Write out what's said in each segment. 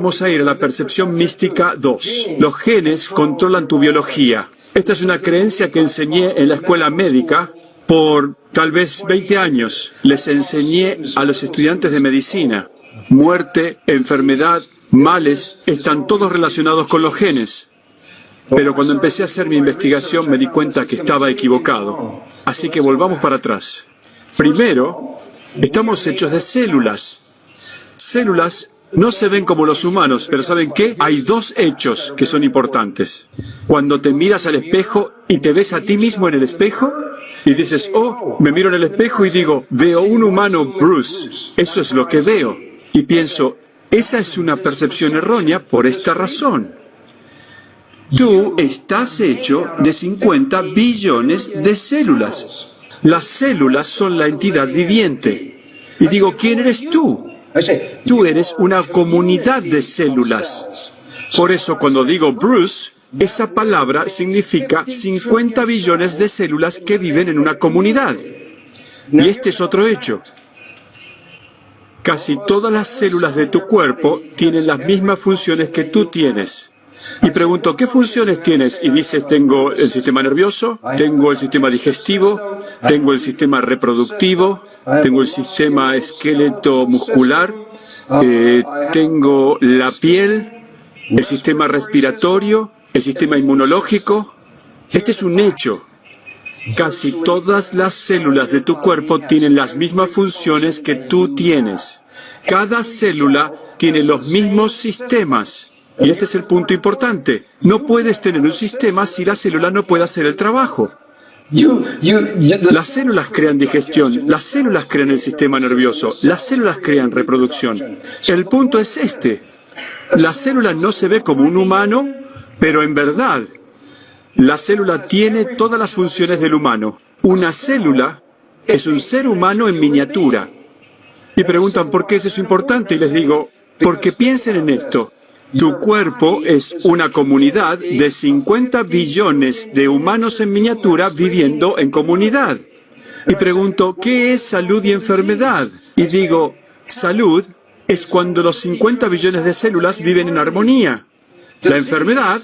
vamos a ir a la percepción mística 2. Los genes controlan tu biología. Esta es una creencia que enseñé en la escuela médica por tal vez 20 años. Les enseñé a los estudiantes de medicina. Muerte, enfermedad, males, están todos relacionados con los genes. Pero cuando empecé a hacer mi investigación me di cuenta que estaba equivocado. Así que volvamos para atrás. Primero, estamos hechos de células. Células no se ven como los humanos, pero ¿saben qué? Hay dos hechos que son importantes. Cuando te miras al espejo y te ves a ti mismo en el espejo y dices, oh, me miro en el espejo y digo, veo un humano, Bruce. Eso es lo que veo. Y pienso, esa es una percepción errónea por esta razón. Tú estás hecho de 50 billones de células. Las células son la entidad viviente. Y digo, ¿quién eres tú? Tú eres una comunidad de células. Por eso cuando digo Bruce, esa palabra significa 50 billones de células que viven en una comunidad. Y este es otro hecho. Casi todas las células de tu cuerpo tienen las mismas funciones que tú tienes. Y pregunto, ¿qué funciones tienes? Y dices, tengo el sistema nervioso, tengo el sistema digestivo, tengo el sistema reproductivo, tengo el sistema esqueleto muscular, tengo la piel, el sistema respiratorio, el sistema inmunológico. Este es un hecho. Casi todas las células de tu cuerpo tienen las mismas funciones que tú tienes. Cada célula tiene los mismos sistemas. Y este es el punto importante. No puedes tener un sistema si la célula no puede hacer el trabajo. Las células crean digestión, las células crean el sistema nervioso, las células crean reproducción. El punto es este. La célula no se ve como un humano, pero en verdad, la célula tiene todas las funciones del humano. Una célula es un ser humano en miniatura. Y preguntan, ¿por qué es eso importante? Y les digo, porque piensen en esto. Tu cuerpo es una comunidad de 50 billones de humanos en miniatura viviendo en comunidad. Y pregunto, ¿qué es salud y enfermedad? Y digo, salud es cuando los 50 billones de células viven en armonía. La enfermedad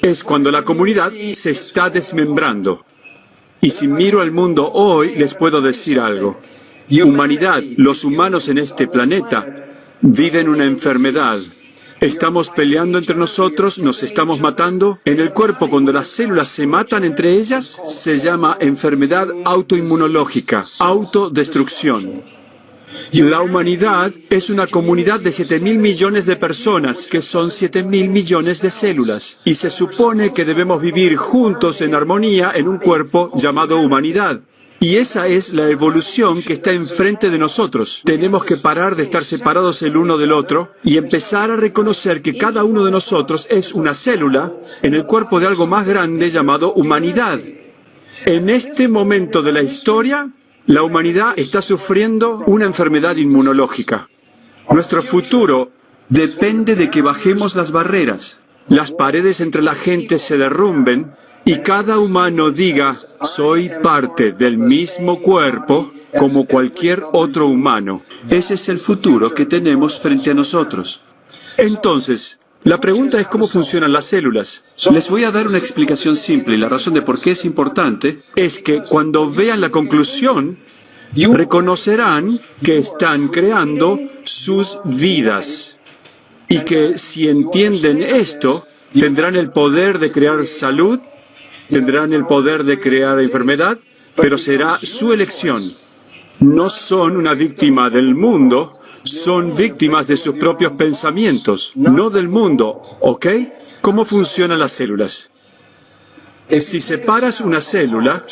es cuando la comunidad se está desmembrando. Y si miro al mundo hoy, les puedo decir algo. Humanidad, los humanos en este planeta, viven una enfermedad. Estamos peleando entre nosotros, nos estamos matando. En el cuerpo, cuando las células se matan entre ellas, se llama enfermedad autoinmunológica, autodestrucción. La humanidad es una comunidad de 7.000 millones de personas, que son 7.000 millones de células. Y se supone que debemos vivir juntos en armonía en un cuerpo llamado humanidad. Y esa es la evolución que está enfrente de nosotros. Tenemos que parar de estar separados el uno del otro y empezar a reconocer que cada uno de nosotros es una célula en el cuerpo de algo más grande llamado humanidad. En este momento de la historia, la humanidad está sufriendo una enfermedad inmunológica. Nuestro futuro depende de que bajemos las barreras, las paredes entre la gente se derrumben y cada humano diga, soy parte del mismo cuerpo como cualquier otro humano. Ese es el futuro que tenemos frente a nosotros. Entonces, la pregunta es cómo funcionan las células. Les voy a dar una explicación simple y la razón de por qué es importante es que cuando vean la conclusión, reconocerán que están creando sus vidas. Y que si entienden esto, tendrán el poder de crear salud, tendrán el poder de crear enfermedad, pero será su elección. No son una víctima del mundo, son víctimas de sus propios pensamientos, no del mundo, ¿ok? ¿Cómo funcionan las células? Si separas una célula,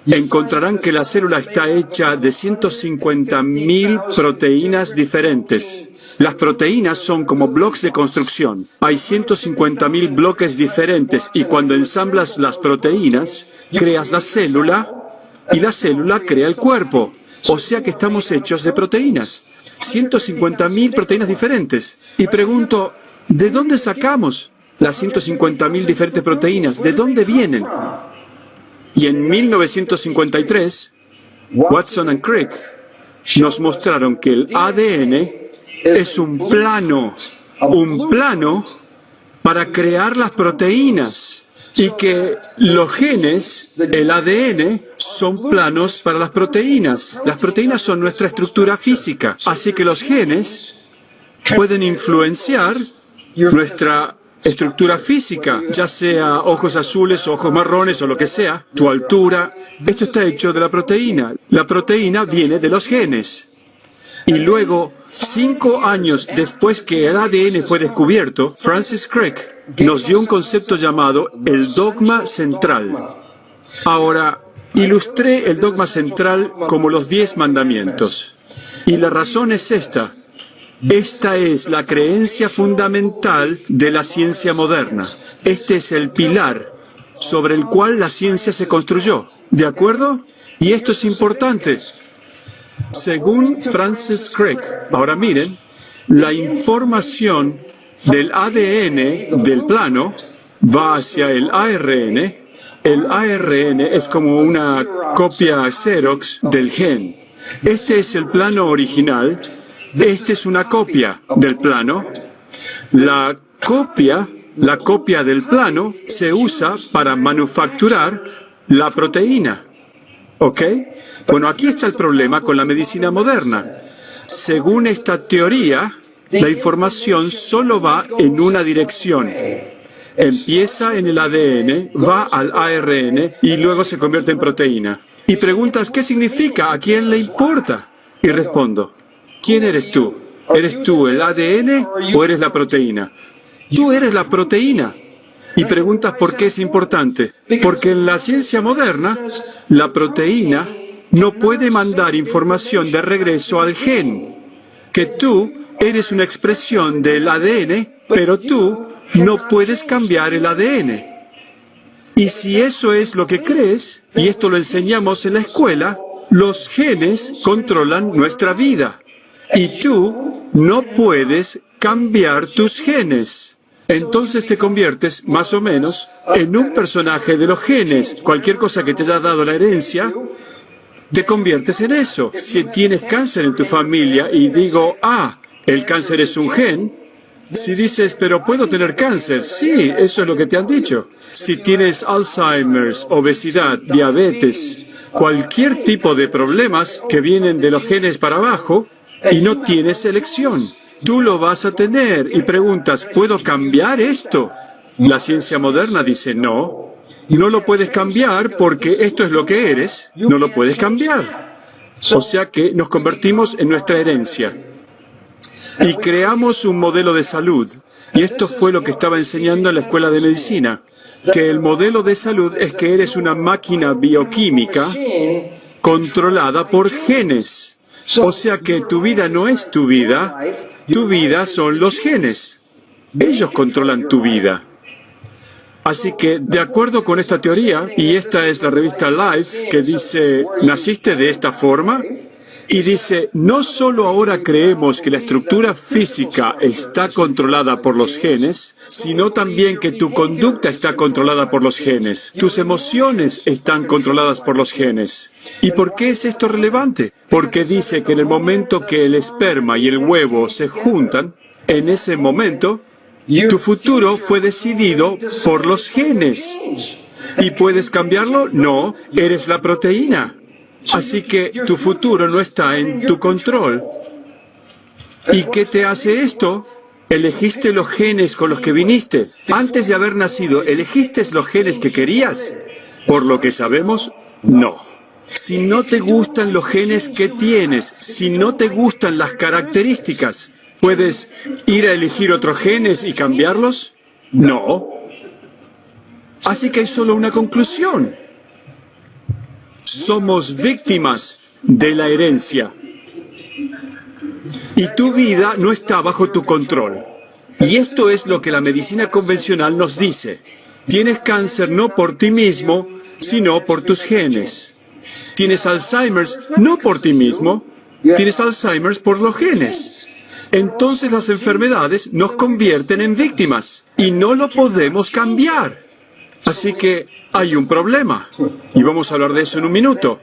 encontrarán que la célula está hecha de 150.000 proteínas diferentes. Las proteínas son como bloques de construcción. Hay 150.000 bloques diferentes y cuando ensamblas las proteínas, creas la célula y la célula crea el cuerpo. O sea que estamos hechos de proteínas. 150.000 proteínas diferentes. Y pregunto, ¿de dónde sacamos las 150.000 diferentes proteínas? ¿De dónde vienen? Y en 1953, Watson y Crick nos mostraron que el ADN es un plano un plano para crear las proteínas y que los genes, el ADN, son planos para las proteínas. Las proteínas son nuestra estructura física, así que los genes pueden influenciar nuestra estructura física, ya sea ojos azules, ojos marrones o lo que sea, tu altura. Esto está hecho de la proteína. La proteína viene de los genes. Y luego, 5 años después que el ADN fue descubierto, Francis Crick nos dio un concepto llamado el dogma central. Ahora, ilustré el dogma central como los 10 mandamientos. Y la razón es esta. Esta es la creencia fundamental de la ciencia moderna. Este es el pilar sobre el cual la ciencia se construyó. ¿De acuerdo? Y esto es importante. Según Francis Crick, ahora miren, la información del ADN del plano va hacia el ARN. El ARN es como una copia Xerox del gen. Este es el plano original. Esta es una copia del plano. La copia del plano se usa para manufacturar la proteína. ¿Ok? Bueno, aquí está el problema con la medicina moderna. Según esta teoría, la información solo va en una dirección. Empieza en el ADN, va al ARN y luego se convierte en proteína. Y preguntas, ¿qué significa? ¿A quién le importa? Y respondo, ¿quién eres tú? ¿Eres tú el ADN o eres la proteína? Tú eres la proteína. Y preguntas por qué es importante. Porque en la ciencia moderna, la proteína no puede mandar información de regreso al gen. Que tú eres una expresión del ADN, pero tú no puedes cambiar el ADN. Y si eso es lo que crees, y esto lo enseñamos en la escuela, los genes controlan nuestra vida. Y tú no puedes cambiar tus genes. Entonces te conviertes, más o menos, en un personaje de los genes. Cualquier cosa que te haya dado la herencia, te conviertes en eso. Si tienes cáncer en tu familia y digo, el cáncer es un gen, si dices, pero puedo tener cáncer, sí, eso es lo que te han dicho. Si tienes Alzheimer's, obesidad, diabetes, cualquier tipo de problemas que vienen de los genes para abajo y no tienes elección, tú lo vas a tener y preguntas, ¿puedo cambiar esto? La ciencia moderna dice, no lo puedes cambiar porque esto es lo que eres, no lo puedes cambiar. O sea que nos convertimos en nuestra herencia. Y creamos un modelo de salud. Y esto fue lo que estaba enseñando en la escuela de medicina. Que el modelo de salud es que eres una máquina bioquímica controlada por genes. O sea que tu vida no es tu vida son los genes. Ellos controlan tu vida. Así que, de acuerdo con esta teoría, y esta es la revista Life, que dice, ¿naciste de esta forma? Y dice, no solo ahora creemos que la estructura física está controlada por los genes, sino también que tu conducta está controlada por los genes. Tus emociones están controladas por los genes. ¿Y por qué es esto relevante? Porque dice que en el momento que el esperma y el huevo se juntan, en ese momento, tu futuro fue decidido por los genes. ¿Y puedes cambiarlo? No, eres la proteína. Así que tu futuro no está en tu control. ¿Y qué te hace esto? ¿Elegiste los genes con los que viniste? Antes de haber nacido, ¿elegiste los genes que querías? Por lo que sabemos, no. Si no te gustan los genes que tienes, si no te gustan las características, ¿puedes ir a elegir otros genes y cambiarlos? No. Así que hay solo una conclusión. Somos víctimas de la herencia. Y tu vida no está bajo tu control. Y esto es lo que la medicina convencional nos dice. Tienes cáncer no por ti mismo, sino por tus genes. Tienes Alzheimer's no por ti mismo, tienes Alzheimer's por los genes. Entonces las enfermedades nos convierten en víctimas y no lo podemos cambiar. Así que hay un problema, y vamos a hablar de eso en un minuto.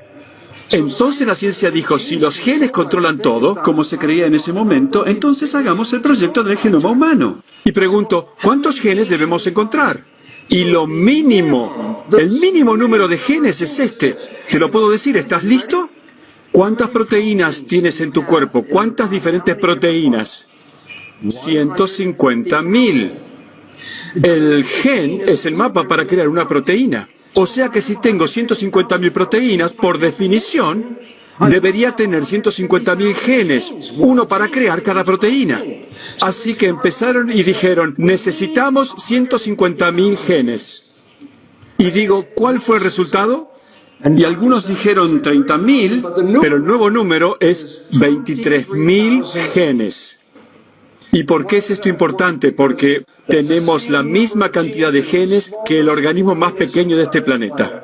Entonces la ciencia dijo, si los genes controlan todo, como se creía en ese momento, entonces hagamos el proyecto del genoma humano. Y pregunto, ¿cuántos genes debemos encontrar? Y lo mínimo, el mínimo número de genes es este. Te lo puedo decir, ¿estás listo? ¿Cuántas proteínas tienes en tu cuerpo? ¿Cuántas diferentes proteínas? 150.000. El gen es el mapa para crear una proteína. O sea que si tengo 150.000 proteínas, por definición, debería tener 150.000 genes, uno para crear cada proteína. Así que empezaron y dijeron, necesitamos 150.000 genes. Y digo, ¿cuál fue el resultado? Y algunos dijeron 30.000, pero el nuevo número es 23.000 genes. ¿Y por qué es esto importante? Porque tenemos la misma cantidad de genes que el organismo más pequeño de este planeta.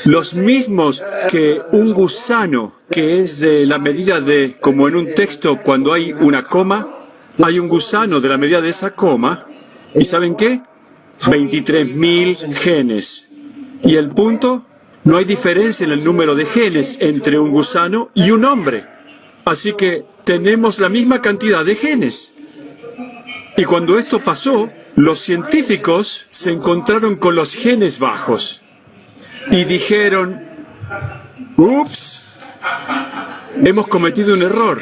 Los mismos que un gusano, que es de la medida de, como en un texto cuando hay una coma, hay un gusano de la medida de esa coma, ¿y saben qué? 23.000 genes. ¿Y el punto? No hay diferencia en el número de genes entre un gusano y un hombre. Así que tenemos la misma cantidad de genes. Y cuando esto pasó, los científicos se encontraron con los genes bajos y dijeron, ups, hemos cometido un error.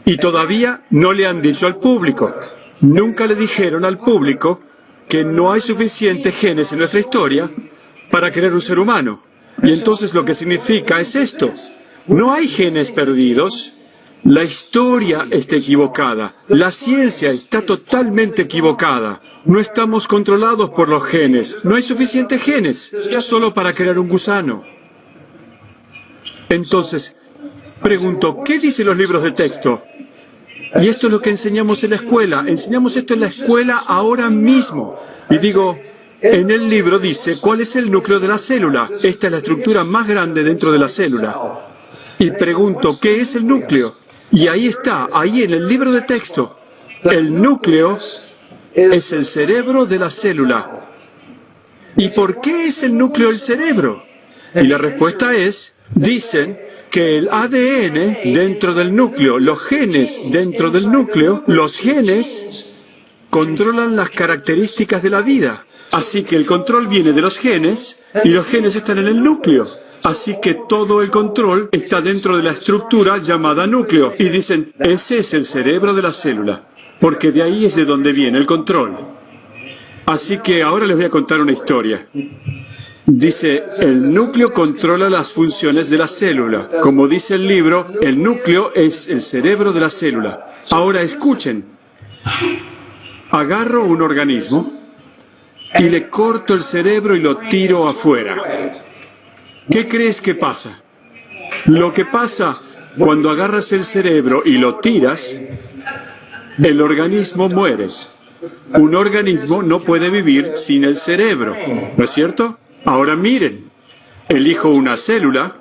Y todavía no le han dicho al público. Nunca le dijeron al público que no hay suficientes genes en nuestra historia para crear un ser humano. Y entonces lo que significa es esto. No hay genes perdidos. La historia está equivocada. La ciencia está totalmente equivocada. No estamos controlados por los genes. No hay suficientes genes solo para crear un gusano. Entonces, pregunto, ¿qué dicen los libros de texto? Y esto es lo que enseñamos en la escuela. Enseñamos esto en la escuela ahora mismo. Y digo, en el libro dice, ¿cuál es el núcleo de la célula? Esta es la estructura más grande dentro de la célula. Y pregunto, ¿qué es el núcleo? Y ahí está, ahí en el libro de texto. El núcleo es el cerebro de la célula. ¿Y por qué es el núcleo el cerebro? Y la respuesta es, dicen que el ADN dentro del núcleo, los genes dentro del núcleo, los genes controlan las características de la vida. Así que el control viene de los genes y los genes están en el núcleo. Así que todo el control está dentro de la estructura llamada núcleo. Y dicen, ese es el cerebro de la célula, porque de ahí es de donde viene el control. Así que ahora les voy a contar una historia. Dice, el núcleo controla las funciones de la célula. Como dice el libro, el núcleo es el cerebro de la célula. Ahora escuchen. Agarro un organismo y le corto el cerebro y lo tiro afuera. ¿Qué crees que pasa? Lo que pasa cuando agarras el cerebro y lo tiras, el organismo muere. Un organismo no puede vivir sin el cerebro, ¿no es cierto? Ahora miren, elijo una célula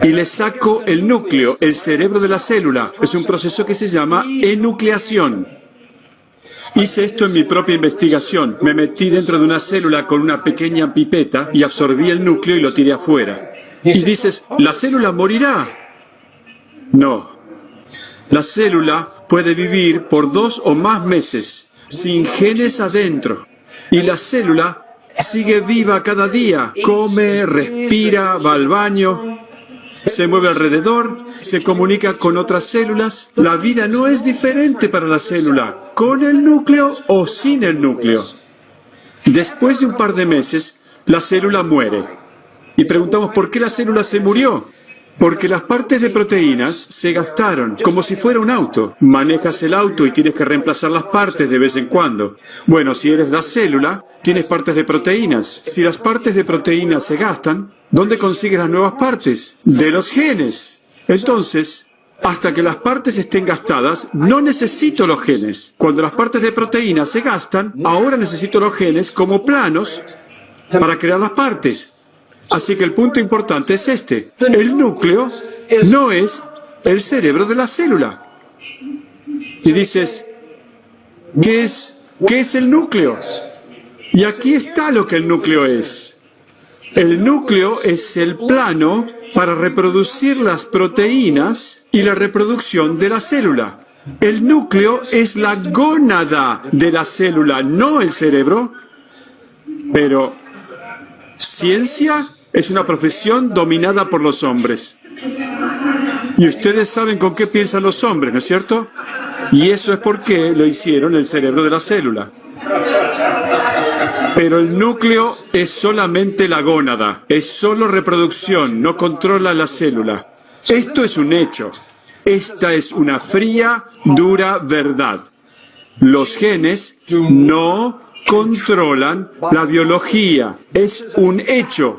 y le saco el núcleo, el cerebro de la célula. Es un proceso que se llama enucleación. Hice esto en mi propia investigación. Me metí dentro de una célula con una pequeña pipeta y absorbí el núcleo y lo tiré afuera. Y dices, ¿la célula morirá? No. La célula puede vivir por 2 o más meses sin genes adentro. Y la célula sigue viva cada día. Come, respira, va al baño, se mueve alrededor, se comunica con otras células. La vida no es diferente para la célula, con el núcleo o sin el núcleo. Después de un par de meses, la célula muere. Y preguntamos, ¿por qué la célula se murió? Porque las partes de proteínas se gastaron, como si fuera un auto. Manejas el auto y tienes que reemplazar las partes de vez en cuando. Bueno, si eres la célula, tienes partes de proteínas. Si las partes de proteínas se gastan, ¿dónde consigues las nuevas partes? De los genes. Entonces, hasta que las partes estén gastadas, no necesito los genes. Cuando las partes de proteínas se gastan, ahora necesito los genes como planos para crear las partes. Así que el punto importante es este. El núcleo no es el cerebro de la célula. Y dices, ¿qué es el núcleo? Y aquí está lo que el núcleo es. El núcleo es el plano para reproducir las proteínas y la reproducción de la célula. El núcleo es la gónada de la célula, no el cerebro. Pero ciencia es una profesión dominada por los hombres. Y ustedes saben con qué piensan los hombres, ¿no es cierto? Y eso es porque lo hicieron el cerebro de la célula. Pero el núcleo es solamente la gónada, es solo reproducción, no controla la célula. Esto es un hecho. Esta es una fría, dura verdad. Los genes no controlan la biología. Es un hecho.